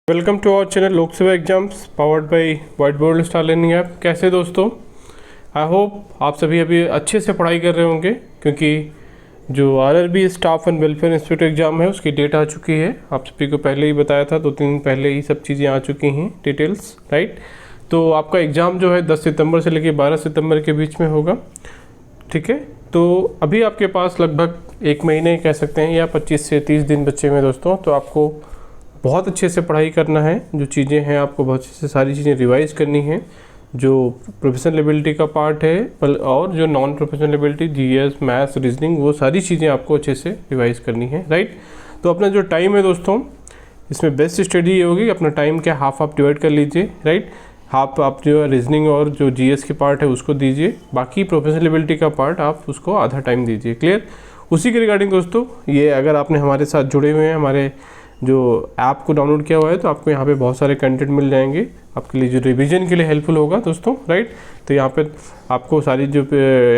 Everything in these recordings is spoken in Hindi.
वेलकम टू आवर चैनल लोक सेवा exams powered by white board star learning app. कैसे दोस्तों, आई होप आप सभी अभी अच्छे से पढ़ाई कर रहे होंगे, क्योंकि जो RRB staff and welfare institute exam है उसकी डेट आ चुकी है। आप सभी को पहले ही बताया था, 2-3 दिन पहले ही सब चीज़ें आ चुकी हैं, डिटेल्स, राइट। तो आपका एग्ज़ाम जो है 10 सितंबर से लेकर 12 सितंबर के बीच में होगा, ठीक है। तो अभी आपके पास लगभग 1 महीने कह सकते हैं या 25 से 30 दिन बचे हुए हैं दोस्तों। तो आपको बहुत अच्छे से पढ़ाई करना है। जो चीज़ें हैं आपको बहुत अच्छे से सारी चीज़ें रिवाइज़ करनी है। जो प्रोफेशनल एबिलिटी का पार्ट है और जो non professional ability GS, maths, reasoning, वो सारी चीज़ें आपको अच्छे से रिवाइज़ करनी है, राइट। तो अपना जो टाइम है दोस्तों, इसमें बेस्ट स्टडी ये होगी, अपना टाइम क्या हाफ आप डिवाइड कर लीजिए, राइट। हाफ आप जो रीजनिंग और जो जीएस के पार्ट है उसको दीजिए, बाकी प्रोफेशनल एबिलिटी का पार्ट आप उसको आधा टाइम दीजिए, क्लियर। उसी के रिगार्डिंग दोस्तों, ये अगर आपने हमारे साथ जुड़े हुए हैं, हमारे जो ऐप को डाउनलोड किया हुआ है, तो आपको यहाँ पे बहुत सारे कंटेंट मिल जाएंगे आपके लिए, जो रिवीजन के लिए हेल्पफुल होगा दोस्तों, राइट। तो यहाँ पे आपको सारी जो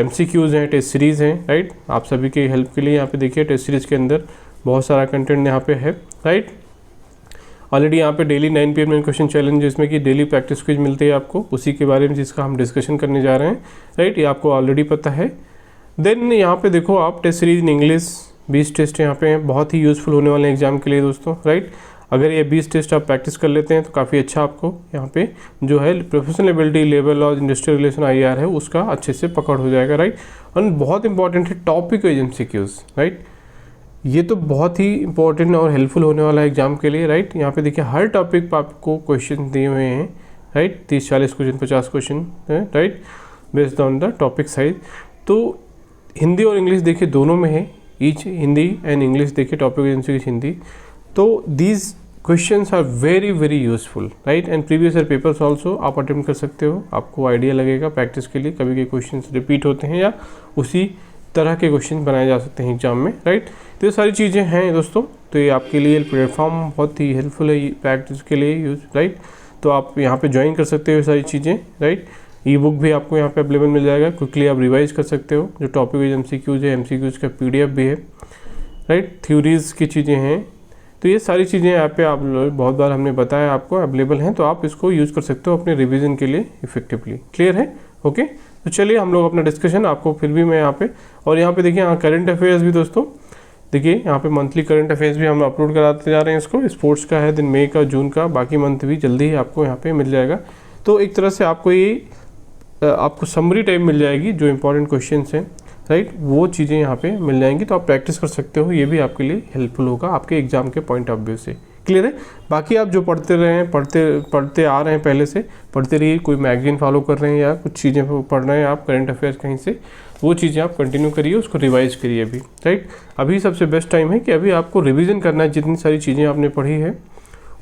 MCQs हैं, टेस्ट सीरीज़ हैं, राइट, आप सभी के हेल्प के लिए यहाँ पे देखिए टेस्ट सीरीज़ के अंदर बहुत सारा कंटेंट यहाँ पे है, राइट। ऑलरेडी यहाँ पे डेली 9 PM क्वेश्चन चैलेंज, जिसमें कि डेली प्रैक्टिस क्विज मिलती है आपको, उसी के बारे में जिसका हम डिस्कशन करने जा रहे हैं, राइट। ये आपको ऑलरेडी पता है। देन यहाँ पे देखो आप test series in English 20 test यहाँ पे हैं, बहुत ही यूज़फुल होने वाले एग्जाम के लिए दोस्तों, राइट। अगर ये 20 टेस्ट आप प्रैक्टिस कर लेते हैं तो काफ़ी अच्छा आपको यहाँ पे जो है प्रोफेशनल एबिलिटी लेवल और इंडस्ट्रियल रिलेशन IR है उसका अच्छे से पकड़ हो जाएगा, राइट। और बहुत इंपॉर्टेंट है टॉपिक वाइज MCQs, राइट। ये तो बहुत ही इंपॉर्टेंट और हेल्पफुल होने वाला है एग्जाम के लिए, राइट। यहाँ पे देखिए हर टॉपिक पर आपको क्वेश्चन दिए हुए हैं, राइट। 30-40 क्वेश्चन, 50 क्वेश्चन है, right, based on the topic size. तो हिंदी और इंग्लिश देखिए दोनों में है, ईच हिंदी एंड इंग्लिश देखिए टॉपिक MCQ हिंदी। तो these questions are very very useful, right. And previous year papers also आप अटेम्प्ट कर सकते हो, आपको आइडिया लगेगा प्रैक्टिस के लिए, कभी के क्वेश्चंस रिपीट होते हैं या उसी तरह के क्वेश्चन बनाए जा सकते हैं एग्जाम में, राइट। तो ये सारी चीज़ें हैं दोस्तों। तो ये आपके लिए प्लेटफॉर्म बहुत ही हेल्पफुल है प्रैक्टिस के लिए यूज, राइट। तो आप यहाँ पे ज्वाइन कर सकते हो ये सारी चीज़ें, राइट। ई बुक भी आपको यहाँ पे अवेलेबल मिल जाएगा, क्विकली आप रिवाइज कर सकते हो। जो टॉपिक वाइज MCQs है, MCQs का PDF भी है, राइट। थ्योरीज की चीज़ें हैं। तो ये सारी चीज़ें यहाँ पे आप बहुत बार हमने बताया आपको अवेलेबल हैं, तो आप इसको यूज़ कर सकते हो अपने रिवीजन के लिए इफेक्टिवली, क्लियर है, ओके। तो चलिए हम लोग अपना डिस्कशन आपको फिर भी मैं यहाँ पे, और यहाँ पे देखिए करंट अफेयर्स भी दोस्तों, देखिए यहाँ पे मंथली करंट अफेयर्स भी हम अपलोड कराते जा रहे हैं इसको। स्पोर्ट्स का है, दिन मई का, जून का, बाकी मंथ भी जल्दी ही आपको यहाँ पे मिल जाएगा। तो एक तरह से आपको ये आपको समरी टाइप मिल जाएगी, जो इंपॉर्टेंट क्वेश्चंस हैं, राइट, वो चीज़ें यहाँ पे मिल जाएंगी। तो आप प्रैक्टिस कर सकते हो, ये भी आपके लिए हेल्पफुल होगा आपके एग्जाम के पॉइंट ऑफ व्यू से, क्लियर है। बाकी आप जो पढ़ते रहे हैं, पढ़ते आ रहे हैं, पहले से पढ़ते रहिए। कोई मैगजीन फॉलो कर रहे हैं या कुछ चीज़ें पढ़ रहे हैं आप करंट अफेयर्स कहीं से, वो चीज़ें आप कंटिन्यू करिए, उसको रिवाइज करिए अभी, राइट। अभी सबसे बेस्ट टाइम है कि अभी आपको रिविज़न करना है। जितनी सारी चीज़ें आपने पढ़ी है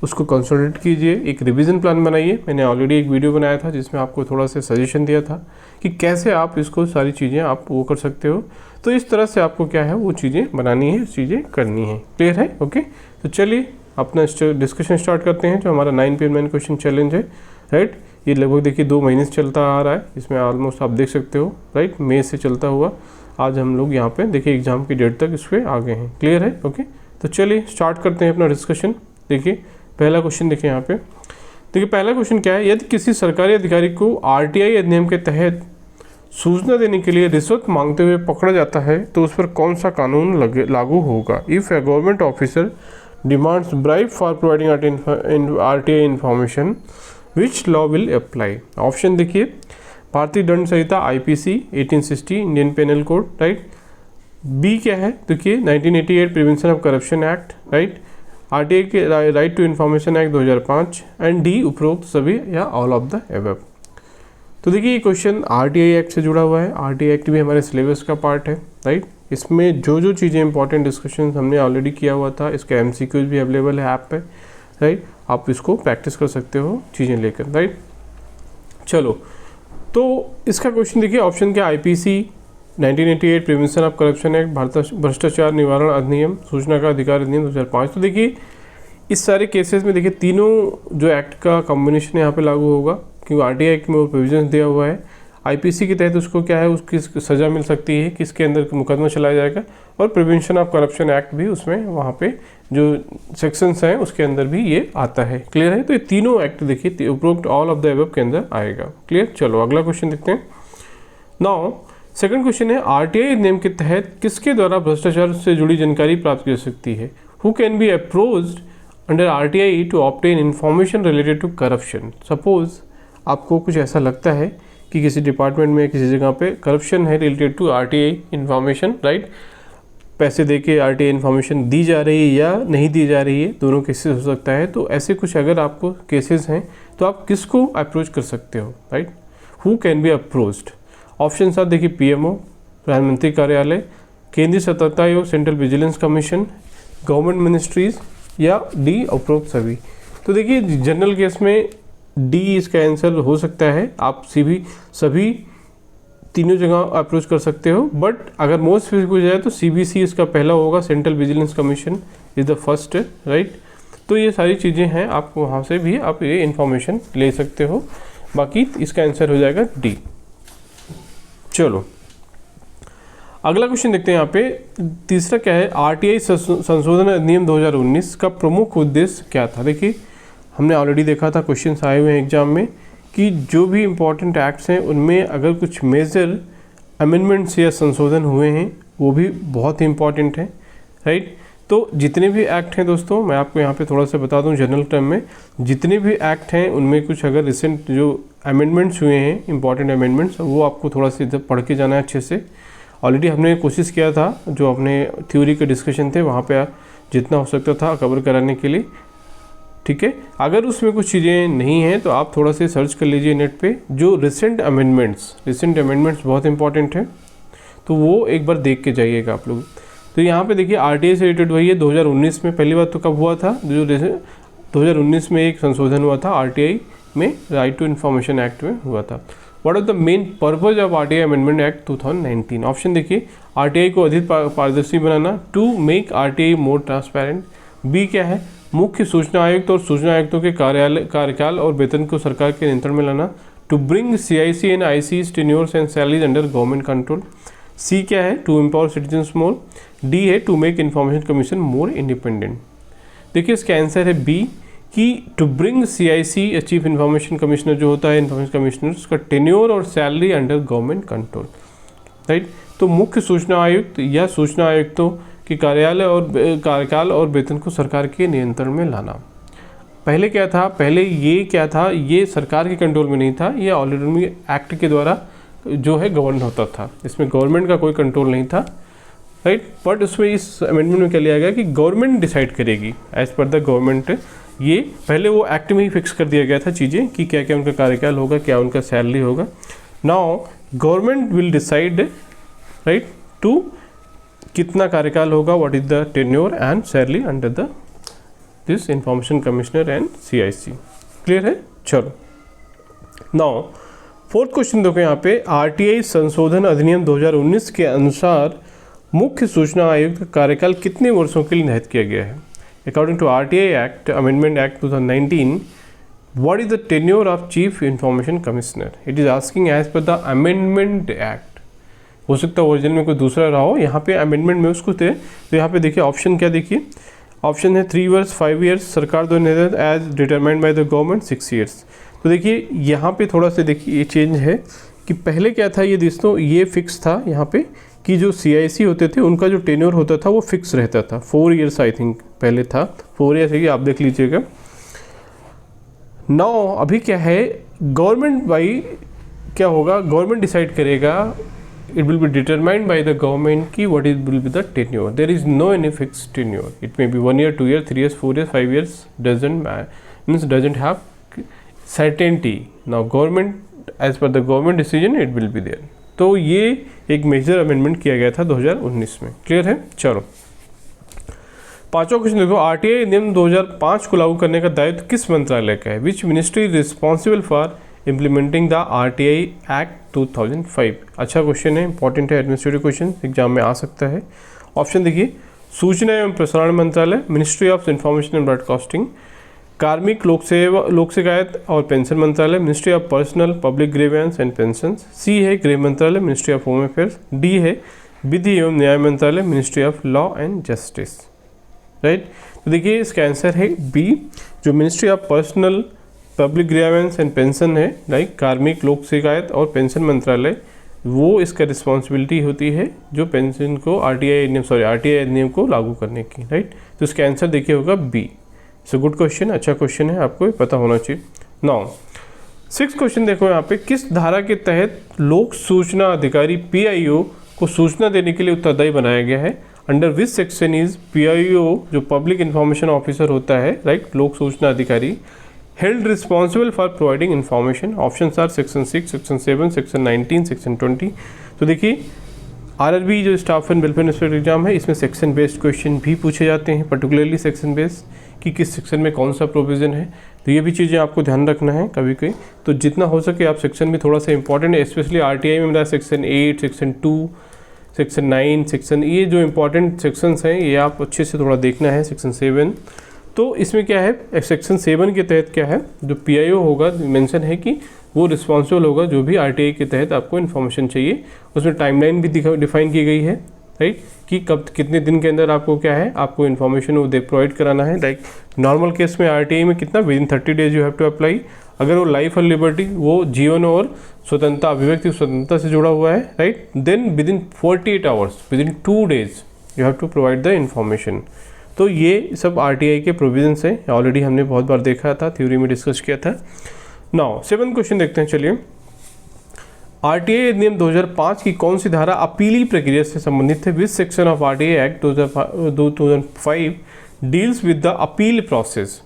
उसको कंसोलिडेट कीजिए, एक रिवीजन प्लान बनाइए। मैंने ऑलरेडी एक वीडियो बनाया था जिसमें आपको थोड़ा सा सजेशन दिया था कि कैसे आप इसको सारी चीज़ें आप वो कर सकते हो। तो इस तरह से आपको क्या है वो चीज़ें बनानी है, चीज़ें करनी है, क्लियर है, ओके। तो चलिए अपना डिस्कशन स्टार्ट करते हैं। जो हमारा 9 PM क्वेश्चन चैलेंज है, राइट, ये लगभग देखिए 2 महीने से चलता आ रहा है। इसमें ऑलमोस्ट आप देख सकते हो, राइट, मई से चलता हुआ आज हम लोग यहाँ पे देखिए एग्जाम की डेट तक इस पर आ गए हैं, क्लियर है, ओके। तो चलिए स्टार्ट करते हैं अपना डिस्कशन। देखिए पहला क्वेश्चन देखिए यहाँ पे, देखिए पहला क्वेश्चन क्या है, यदि किसी सरकारी अधिकारी को RTI अधिनियम के तहत सूचना देने के लिए रिश्वत मांगते हुए पकड़ा जाता है तो उस पर कौन सा कानून लागू होगा। If a government officer demands bribe for providing RTI information, which law will apply. Option देखिए, भारतीय दंड संहिता IPC 1860, Indian penal code, right. B क्या है, देखिए 1988 prevention of corruption act, right. RTI के right to information act 2005, and D उपरोक्त सभी या ऑल ऑफ द एबव। तो देखिए ये क्वेश्चन RTI एक्ट से जुड़ा हुआ है। RTI एक्ट भी हमारे सिलेबस का पार्ट है, राइट। इसमें जो जो चीज़ें इंपॉर्टेंट डिस्कशन हमने ऑलरेडी किया हुआ था, इसका MCQs भी अवेलेबल है ऐप पे, राइट। आप इसको प्रैक्टिस कर सकते हो चीज़ें लेकर, राइट। चलो तो इसका क्वेश्चन देखिए, ऑप्शन क्या, IPC 1988 prevention of corruption act, Bharat भ्रष्टाचार निवारण अधिनियम, सूचना का अधिकार अधिनियम 2005। तो देखिए इस सारे केसेस में देखिए तीनों जो एक्ट का कॉम्बिनेशन यहाँ पे लागू होगा, क्योंकि RTI एक्ट में वो प्रोविजन दिया हुआ है। आईपीसी के तहत उसको क्या है, उसकी सज़ा मिल सकती है, किसके अंदर मुकदमा चलाया जाएगा, और प्रिवेंशन ऑफ करप्शन एक्ट भी उसमें वहाँ पे जो सेक्शंस हैं उसके अंदर भी ये आता है। क्लियर है? तो ये तीनों एक्ट देखिए उपरोक्त ऑल ऑफ द अबव के अंदर आएगा। क्लियर? चलो अगला क्वेश्चन देखते हैं। नाउ सेकंड क्वेश्चन है, आरटीआई नियम के तहत किसके द्वारा भ्रष्टाचार से जुड़ी जानकारी प्राप्त की जा सकती है? Who can be approached under RTI to obtain information related to corruption? Suppose आपको कुछ ऐसा लगता है कि किसी डिपार्टमेंट में किसी जगह पे करप्शन है related to RTI information, right? पैसे देके आरटीआई इन्फॉर्मेशन दी जा रही है या नहीं दी जा रही है, दोनों केसेस हो सकता है। तो ऐसे कुछ अगर आपको केसेस हैं तो आप किसको अप्रोच कर सकते हो, right? Who can be approached? Option साथ देखिए, पीएमओ प्रधानमंत्री कार्यालय, केंद्रीय सतर्कता आयोग central vigilance commission, government ministries, या डी उपरोक्त सभी। तो देखिए जनरल केस में डी इसका आंसर हो सकता है, आप सभी तीनों जगह अप्रोच कर सकते हो। बट अगर मोस्ट स्पेसिफिक हो जाए तो सीबीसी इसका पहला होगा, central vigilance commission is the first, right? तो ये सारी चीज़ें हैं, आप वहाँ से भी आप ये इन्फॉर्मेशन ले सकते हो। बाकी इसका आंसर हो जाएगा डी। चलो अगला क्वेश्चन देखते हैं। यहाँ पे तीसरा क्या है, आरटीआई संशोधन अधिनियम 2019 का प्रमुख उद्देश्य क्या था? देखिए हमने ऑलरेडी देखा था, क्वेश्चन आए हुए हैं एग्जाम में, कि जो भी इम्पोर्टेंट एक्ट्स हैं उनमें अगर कुछ मेजर अमेंडमेंट्स या संशोधन हुए हैं वो भी बहुत ही इम्पॉर्टेंट है, राइट? तो जितने भी एक्ट हैं दोस्तों, मैं आपको यहाँ पे थोड़ा सा बता दूँ जनरल टर्म में, जितने भी एक्ट हैं उनमें कुछ अगर रिसेंट जो अमेंडमेंट्स हुए हैं, इंपॉर्टेंट अमेंडमेंट्स, वो आपको थोड़ा सा इधर पढ़ के जाना है अच्छे से। ऑलरेडी हमने कोशिश किया था, जो अपने थ्योरी के डिस्कशन थे वहाँ पे जितना हो सकता था कवर कराने के लिए, ठीक है? अगर उसमें कुछ चीज़ें नहीं हैं तो आप थोड़ा सा सर्च कर लीजिए नेट पे, जो रिसेंट अमेंडमेंट्स बहुत इंपॉर्टेंट हैं, तो वो एक बार देख के जाइएगा आप लोग। तो यहाँ पे देखिए आरटीआई से रिलेटेड वही है, 2019 में पहली बार तो कब हुआ था, जो 2019 में एक संशोधन हुआ था आरटीआई में, राइट टू इन्फॉर्मेशन एक्ट में हुआ था। What are the main purpose of RTI amendment act 2019? Option देखिए, आरटीआई को अधिक पारदर्शी बनाना, to make RTI more transparent. B क्या है, मुख्य सूचना आयुक्त और सूचना आयुक्तों के कार्यकाल और वेतन को सरकार के नियंत्रण में लाना, to bring CIC and ICs tenures and salaries under government control. C क्या है, to empower citizens more. D है, to make information commission more independent. देखिए इसका आंसर है बी, कि to bring CIC chief information commissioner जो होता है, इन्फॉर्मेशन कमिश्नर, उसका टेन्योर और salary under government control, right? तो मुख्य सूचना आयुक्त या सूचना आयुक्तों कि कार्यालय और कार्यकाल और वेतन को सरकार के नियंत्रण में लाना। पहले क्या था, ये सरकार के कंट्रोल में नहीं था, ये ऑलरेडी एक्ट के द्वारा जो है गवर्न होता था, इसमें गवर्नमेंट का कोई कंट्रोल नहीं था, राइट? बट उसमें इस अमेंडमेंट में क्या लिया गया कि गवर्नमेंट डिसाइड करेगी एज पर द गवर्नमेंट। ये पहले वो एक्ट में ही फिक्स कर दिया गया था चीज़ें कि क्या क्या उनका कार्यकाल होगा, क्या उनका सैलरी होगा। Now government will decide, right, to कितना कार्यकाल होगा, what is the tenure and salary under the this information commissioner and CIC. Clear है? चलो नाउ फोर्थ क्वेश्चन देखो यहाँ पे, आरटीआई संशोधन अधिनियम 2019 के अनुसार मुख्य सूचना आयुक्त का कार्यकाल कितने वर्षों के लिए निर्धारित किया गया है? According to RTI act amendment act 2019, what is the tenure of chief information commissioner? It is asking as per the amendment act. हो सकता है ओरिजिनल में कोई दूसरा रहा हो, यहाँ पे अमेंडमेंट में उसको थे। तो यहाँ पे देखिए ऑप्शन क्या, देखिए ऑप्शन है 3 इयर्स, 5 इयर्स, सरकार द्वारा as determined by the government 6 years. तो देखिए यहाँ पे थोड़ा सा देखिए ये चेंज है कि पहले क्या था ये दोस्तों, ये फिक्स था यहाँ पे कि जो सीआईसी होते थे उनका जो टेन्योर होता था वो फिक्स रहता था, 4 इयर्स आई थिंक पहले था, 4 इयर्स है, आप देख लीजिएगा। नाउ अभी क्या है, गवर्नमेंट बाई क्या होगा, गवर्नमेंट डिसाइड करेगा, it will be determined by the government ki what will be the tenure. There is no any fixed tenure. It may be 1 year, 2 years, 3 years, 4 years, 5 years, doesn't have certainty. Now government as per the government decision it will be there. तो ये एक मेजर अमेंडमेंट किया गया था 2019 में। क्लियर है? चलो पांचवा क्वेश्चन देखो, आरटीआई नियम 2005 को लागू करने का दायित्व किस मंत्रालय का है? Which ministry responsible for implementing the RTI act 2005? अच्छा क्वेश्चन है, इंपॉर्टेंट है, एडमिनिस्ट्रेटिव क्वेश्चन एग्जाम में आ सकता है। ऑप्शन देखिए, सूचना एवं प्रसारण मंत्रालय, ministry of information and broadcasting, कार्मिक लोक शिकायत और पेंशन मंत्रालय, ministry of personnel public grievances and pension. C है गृह मंत्रालय, ministry of home affairs. D है विधि एवं न्याय मंत्रालय, ministry of law and justice. Right, तो देखिए इसका आंसर है बी, जो ministry of personnel public grievances and pension है, लाइक कार्मिक लोक शिकायत और पेंशन मंत्रालय, वो इसका रिस्पॉन्सिबिलिटी होती है जो पेंशन को आरटीआई अधिनियम को लागू करने की। राइट, तो इसका आंसर देखिए होगा बी। सो गुड क्वेश्चन, अच्छा क्वेश्चन है, आपको पता होना चाहिए। नाउ 6 क्वेश्चन देखो यहाँ पे, किस धारा के तहत लोक सूचना अधिकारी पीआईओ को सूचना देने के लिए उत्तरदायी बनाया गया है? Under which section is PIO, जो पब्लिक इंफॉर्मेशन ऑफिसर होता है, राइट, लोक सूचना अधिकारी, held responsible for providing information? Options are section 6, section 7, section 19, section 20। तो देखिए आरआरबी जो staff and welfare inspector exam है, इसमें सेक्शन बेस्ड क्वेश्चन भी पूछे जाते हैं, पर्टिकुलरली सेक्शन बेस्ड कि किस सेक्शन में कौन सा प्रोविज़न है। तो ये भी चीज़ें आपको ध्यान रखना है कभी कभी, तो जितना हो सके आप सेक्शन भी थोड़ा सा इंपॉर्टेंट है, स्पेशली आरटीआई में मेरा सेक्शन 8, सेक्शन 2, सेक्शन 9, सेक्शन, ये जो इंपॉर्टेंट सेक्शंस हैं ये आप अच्छे से थोड़ा देखना है। सेक्शन 7, तो इसमें क्या है, सेक्शन 7 के तहत क्या है, जो पीआईओ होगा, मेंशन है कि वो रिस्पॉन्सिबल होगा जो भी आरटीआई के तहत आपको इन्फॉर्मेशन चाहिए। उसमें टाइमलाइन भी डिफाइन की गई है, राइट, कि कब कितने दिन के अंदर आपको क्या है, आपको इन्फॉर्मेशन वो प्रोवाइड कराना है। लाइक नॉर्मल केस में आरटीआई में कितना, within 30 days you have to apply. अगर वो लाइफ और लिबर्टी, वो जीवन और स्वतंत्रता, अभिव्यक्ति स्वतंत्रता से जुड़ा हुआ है, right, then within 48 hours, within 2 days you have to provide the information. तो ये सब आरटीआई के प्रोविजंस हैं, ऑलरेडी हमने बहुत बार देखा था, थ्योरी में डिस्कस किया था। नाउ 7 क्वेश्चन देखते हैं, चलिए। आरटीआई अधिनियम 2005 की कौन सी धारा अपीली प्रक्रिया से संबंधित है? Which section of RTI act 2005 deals with the appeal process?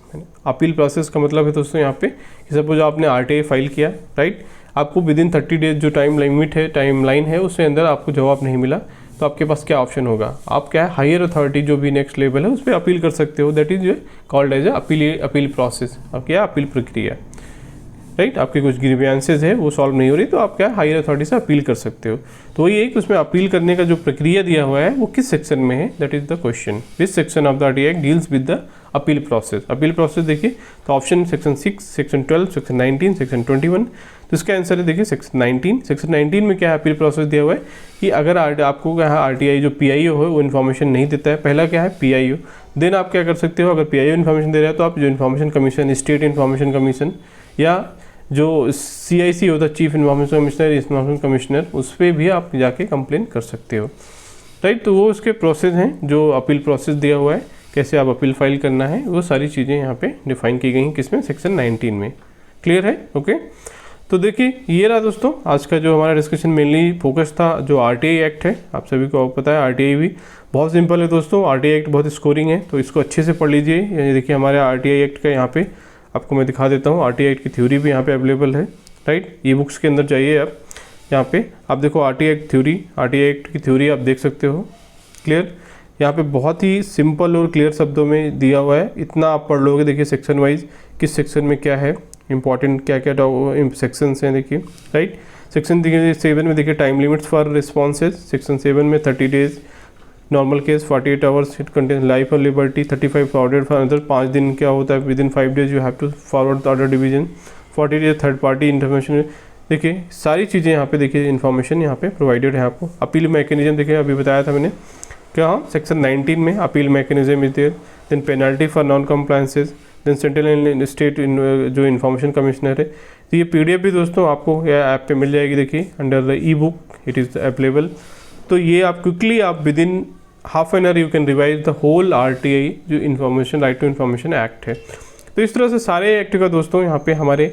Appeal process का मतलब है दोस्तों यहाँ पे कि सपोज आपने आरटीआई फाइल किया, राइट, आपको विदिन 30 डेज जो टाइम लिमिट है, टाइम लाइन है, उसके अंदर आपको जवाब नहीं मिला, तो आपके पास क्या ऑप्शन होगा? आप क्या है, हायर अथॉरिटी जो भी नेक्स्ट लेवल है उस पर अपील कर सकते हो, that is called as appeal process. अब क्या अपील प्रक्रिया, राइट, आपके कुछ ग्रीवेंसेस है वो सॉल्व नहीं हो रही, तो आप क्या हायर अथॉरिटी से अपील कर सकते हो। तो वही है कि उसमें अपील करने का जो प्रक्रिया दिया हुआ है वो किस सेक्शन में है, that is the question. Which section of the RTI act deals with the appeal process? Appeal process देखिए तो option section 6, section 12, section 19, section 21। तो इसका आंसर है देखिए सेक्शन 19। सेक्शन 19 में क्या है, अपील प्रोसेस दिया हुआ है कि अगर आपको क्या है, आरटीआई जो पीआईओ है वो इन्फॉर्मेशन नहीं देता है, पहला क्या है पीआईओ, देन आप क्या कर सकते हो, अगर पीआईओ इन्फॉर्मेशन दे रहा है तो आप जो information commission, state information commission, या जो CIC होता है, chief information commissioner, information commissioner, उस पर भी आप जाके कंप्लेन कर सकते हो, राइट। तो वो उसके प्रोसेस हैं, जो अपील प्रोसेस दिया हुआ है, कैसे आप अपील फाइल करना है, वो सारी चीज़ें यहाँ पे डिफाइन की गई हैं, किसमें, सेक्शन 19 में। क्लियर है, ओके। तो देखिए ये रहा दोस्तों आज का जो हमारा डिस्कशन, मेनली फोकस था जो आरटीआई एक्ट है। आप सभी को पता है आरटीआई भी बहुत सिंपल है दोस्तों, आरटीआई एक्ट बहुत स्कोरिंग है, तो इसको अच्छे से पढ़ लीजिए। ये देखिए हमारे आरटीआई एक्ट का यहाँ पे आपको मैं दिखा देता हूँ, आरटीआई एक्ट की थ्योरी भी यहाँ पे अवेलेबल है, राइट। ई बुक्स के अंदर जाइए आप, यहाँ पे आप देखो RTI act theory, RTI act की थ्योरी आप देख सकते हो। क्लियर, यहाँ पे बहुत ही सिंपल और क्लियर शब्दों में दिया हुआ है, इतना आप पढ़ लोगे। देखिए सेक्शन वाइज किस सेक्शन में क्या है इंपॉर्टेंट, क्या क्या सेक्शंस हैं देखिए, राइट। सेक्शन 7 में देखिए time limits for responses, section 7 में 30 days, normal case 48 hours, it contains life और लिबर्टी, 35 फॉरवर्डेड फॉर अदर, 5 दिन क्या होता है, within 5 days you have to forward the order division, 40 days third party information. देखिए सारी चीज़ें यहाँ पे देखिए इन्फॉर्मेशन यहाँ पे प्रोवाइडेड है आपको। अपील मैकेनिज्म देखिए अभी बताया था मैंने, क्या हाँ सेक्शन 19 में appeal mechanism is there, then penalty for non compliances, then central and state जो इन्फॉर्मेशन कमिश्नर है। तो ये PDF भी दोस्तों आपको या ऐप पे मिल जाएगी, देखिए under the e book it is available. तो ये आप क्विकली आप within half an hour you can revise the whole RTI जो information right to information act है। तो इस तरह से सारे एक्ट का दोस्तों यहाँ पे हमारे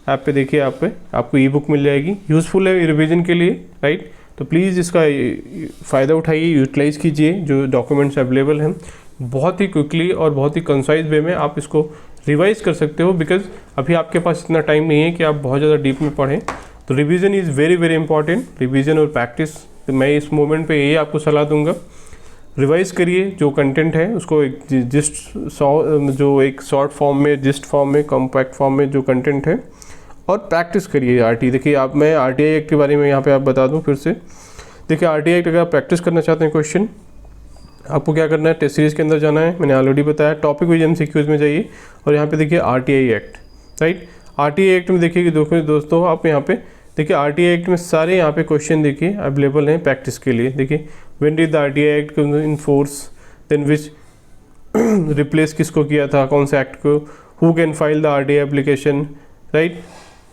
ऐप पे देखिए आपको ई बुक मिल जाएगी, यूज़फुल है रिवीजन के लिए, राइट। तो प्लीज़ इसका फ़ायदा उठाइए, यूटिलाइज़ कीजिए, जो डॉक्यूमेंट्स अवेलेबल हैं बहुत ही क्विकली और बहुत ही कंसाइज वे में आप इसको रिवाइज कर सकते हो, बिकॉज अभी आपके पास इतना टाइम नहीं है कि आप बहुत ज़्यादा डीप में पढ़ें। तो revision is very very important, revision और प्रैक्टिस। तो मैं इस मोमेंट पे यही आपको सलाह दूंगा, रिवाइज करिए जो कंटेंट है उसको एक शॉर्ट फॉर्म में, जिस्ट फॉर्म में, कॉम्पैक्ट फॉर्म में जो कंटेंट है, और प्रैक्टिस करिए आरटी। देखिए आप, मैं आरटीआई एक्ट के बारे में यहाँ पे आप बता दूँ फिर से। देखिए आरटीआई एक्ट अगर आप प्रैक्टिस करना चाहते हैं क्वेश्चन, आपको क्या करना है, टेस्ट सीरीज़ के अंदर जाना है, मैंने ऑलरेडी बताया। टॉपिक वाइज MCQs में जाइए और यहाँ पे देखिए RTI act, right. RTI act में देखिए कि दोस्तों आप यहाँ पे देखिए RTI एक्ट में सारे यहाँ पे क्वेश्चन देखिए अवेलेबल हैं प्रैक्टिस के लिए। देखिए when did the RTI act in force, then which replace किसको किया था, कौन से एक्ट को, who can file the RTI application, right,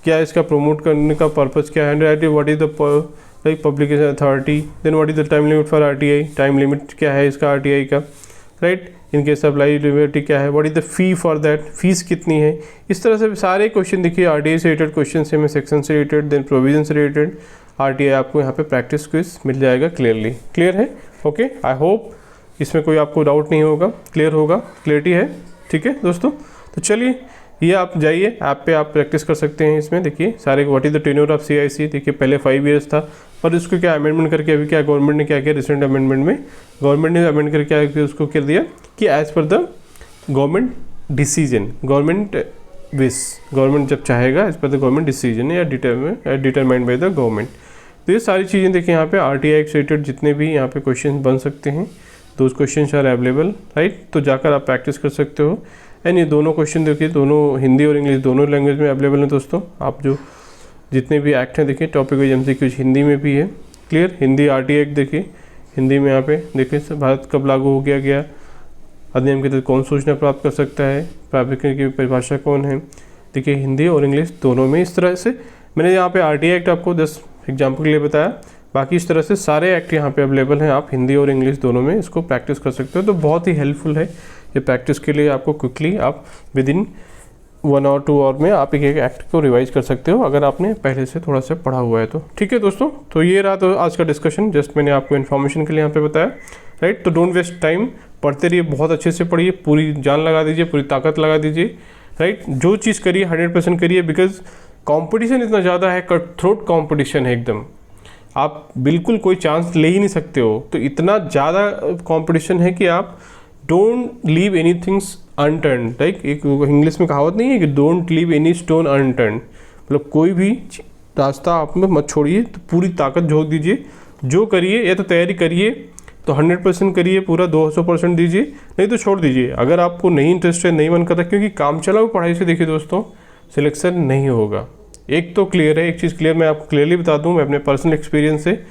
क्या इसका प्रमोट करने का पर्पज़ क्या है, right, what is the like publication authority, then what is the time limit for RTI, time limit क्या है इसका RTI का, right, in case of liability क्या है, what is the fee for that, fees कितनी है। इस तरह से सारे क्वेश्चन देखिए RTI से रिलेटेड क्वेश्चन से, में सेक्शन से रिलेटेड, देन प्रोविजन से रिलेटेड RTI आपको यहाँ पे प्रैक्टिस क्विज मिल जाएगा क्लियरली। क्लियर है? ओके, आई होप इसमें कोई आपको डाउट नहीं होगा, क्लियर होगा, क्लियरिटी है। ठीक है दोस्तों, तो चलिए ये आप जाइए ऐप पे, आप प्रैक्टिस कर सकते हैं। इसमें देखिए सारे what is the tenure of CIC, देखिए पहले 5 ईयर्स था, पर उसको क्या अमेंडमेंट करके अभी क्या गवर्नमेंट ने क्या किया, रिसेंट अमेंडमेंट में गवर्नमेंट ने अमेंड करके क्या किया, उसको कर दिया कि as per the government decision, government wish, government जब चाहेगा as per the government decision या डिटरमाइंड बाय द गवर्नमेंट। तो ये सारी चीज़ें देखिए यहाँ पे RTI से रिलेटेड जितने भी यहाँ पे क्वेश्चन बन सकते हैं, those question are available, right. तो जाकर आप प्रैक्टिस कर सकते हो। एंड ये दोनों क्वेश्चन देखिए, दोनों हिंदी और इंग्लिश दोनों लैंग्वेज में अवेलेबल हैं दोस्तों। आप जो जितने भी एक्ट हैं देखिए, टॉपिक वाइज MCQ हिंदी में भी है, क्लियर। हिंदी RTI एक्ट देखिए हिंदी में, यहाँ पे देखिए भारत कब लागू हो गया, अधिनियम के तहत कौन सूचना प्राप्त कर सकता है, प्राधिकरण की परिभाषा कौन है, देखिए हिंदी और इंग्लिश दोनों में। इस तरह से मैंने यहाँ पे RTI एक्ट आपको 10 एग्जाम्पल के लिए बताया, बाकी इस तरह से सारे एक्ट यहाँ पे अवेलेबल हैं, आप हिंदी और इंग्लिश दोनों में इसको प्रैक्टिस कर सकते हो। तो बहुत ही हेल्पफुल है ये प्रैक्टिस के लिए। आपको क्विकली आप विद इन 1 और 2 आवर में आप एक एक्ट को रिवाइज कर सकते हो, अगर आपने पहले से थोड़ा सा पढ़ा हुआ है तो। ठीक है दोस्तों, तो ये रहा तो आज का डिस्कशन, जस्ट मैंने आपको इन्फॉर्मेशन के लिए यहाँ पे बताया, राइट। तो डोंट वेस्ट टाइम, पढ़ते रहिए, बहुत अच्छे से पढ़िए, पूरी जान लगा दीजिए, पूरी ताकत लगा दीजिए, राइट। जो चीज़ करिए 100% करिए, बिकॉज कॉम्पिटिशन इतना ज़्यादा है, कट थ्रोट कॉम्पिटिशन है एकदम, आप बिल्कुल कोई चांस ले ही नहीं सकते हो। तो इतना ज़्यादा कॉम्पिटिशन है कि आप don't leave any things unturned, like एक इंग्लिश में कहावत नहीं है कि don't leave any stone unturned, मतलब कोई भी रास्ता आप में मत छोड़िए, तो पूरी ताकत झोंक दीजिए, जो करिए, या तो तैयारी करिए तो 100% करिए, पूरा 200% दीजिए, नहीं तो छोड़ दीजिए। अगर आपको नहीं इंटरेस्ट है, नहीं मन करता, क्योंकि काम चलाओ पढ़ाई से देखिए दोस्तों सिलेक्शन नहीं होगा। एक तो क्लियर है, एक चीज़ क्लियर मैं आपको क्लियरली बता दूं, मैं अपने पर्सनल एक्सपीरियंस से,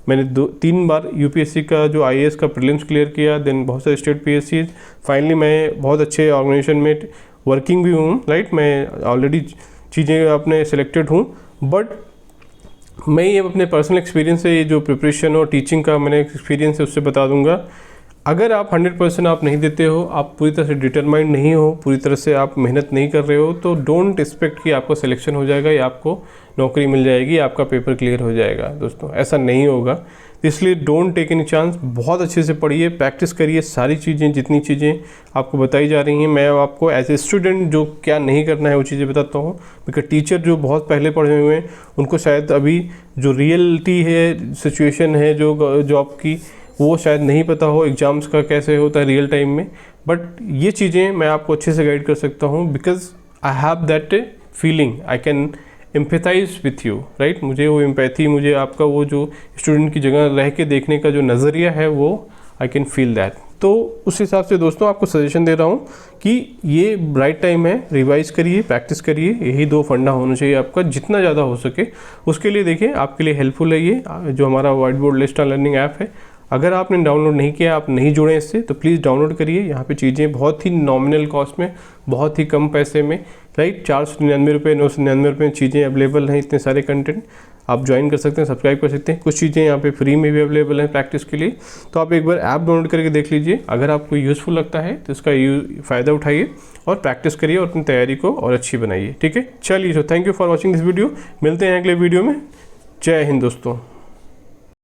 मैंने 2-3 बार UPSC का जो IAS का प्रीलिम्स क्लियर किया, देन बहुत सारे स्टेट PSC, फाइनली मैं बहुत अच्छे ऑर्गेनाइजेशन में वर्किंग भी हूँ, राइट। मैं ऑलरेडी चीज़ें अपने सिलेक्टेड हूँ, बट मैं ये अपने पर्सनल एक्सपीरियंस से, ये जो प्रिपरेशन और टीचिंग का मैंने एक्सपीरियंस है उससे बता दूंगा। अगर आप 100% आप नहीं देते हो, आप पूरी तरह से डिटरमाइंड नहीं हो, पूरी तरह से आप मेहनत नहीं कर रहे हो, तो डोंट एक्सपेक्ट कि आपको सिलेक्शन हो जाएगा या आपको नौकरी मिल जाएगी, आपका पेपर क्लियर हो जाएगा। दोस्तों ऐसा नहीं होगा, इसलिए डोंट टेक एनी चांस। बहुत अच्छे से पढ़िए, प्रैक्टिस करिए, सारी चीज़ें जितनी चीज़ें आपको बताई जा रही हैं, मैं आपको एज ए स्टूडेंट जो क्या नहीं करना है वो चीज़ें बताता हूँ। बिकॉज टीचर जो बहुत पहले पढ़े हुए हैं उनको शायद अभी जो रियलिटी है, सिचुएशन है जो जॉब की, वो शायद नहीं पता हो एग्ज़ाम्स का कैसे होता है रियल टाइम में, बट ये चीज़ें मैं आपको अच्छे से गाइड कर सकता हूँ, because I have that feeling, I can empathise with you, right. मुझे वो एम्पैथी, मुझे आपका वो जो स्टूडेंट की जगह रह के देखने का जो नज़रिया है, वो आई कैन फील दैट। तो उस हिसाब से दोस्तों आपको सजेशन दे रहा हूँ कि ये राइट टाइम है, रिवाइज करिए, प्रैक्टिस करिए, यही 2 फंडा होना चाहिए आपका, जितना ज़्यादा हो सके। उसके लिए देखिए आपके लिए हेल्पफुल है ये जो हमारा white board list learning app है। अगर आपने डाउनलोड नहीं किया, आप नहीं जुड़े इससे, तो प्लीज़ डाउनलोड करिए। यहाँ पे चीज़ें बहुत ही नॉमिनल कॉस्ट में, बहुत ही कम पैसे में, राइट, 499 रुपये, 999 रुपये चीज़ें अवेलेबल हैं, इतने सारे कंटेंट आप ज्वाइन कर सकते हैं, सब्सक्राइब कर सकते हैं। कुछ चीज़ें यहाँ पे फ्री में भी अवेलेबल हैं प्रैक्टिस के लिए, तो आप एक बार ऐप डाउनलोड करके देख लीजिए। अगर आपको यूज़फुल लगता है तो इसका फ़ायदा उठाइए और प्रैक्टिस करिए और अपनी तैयारी को और अच्छी बनाइए। ठीक है, चलिए, तो thank you for watching this video. मिलते हैं अगले वीडियो में। जय हिंद दोस्तों।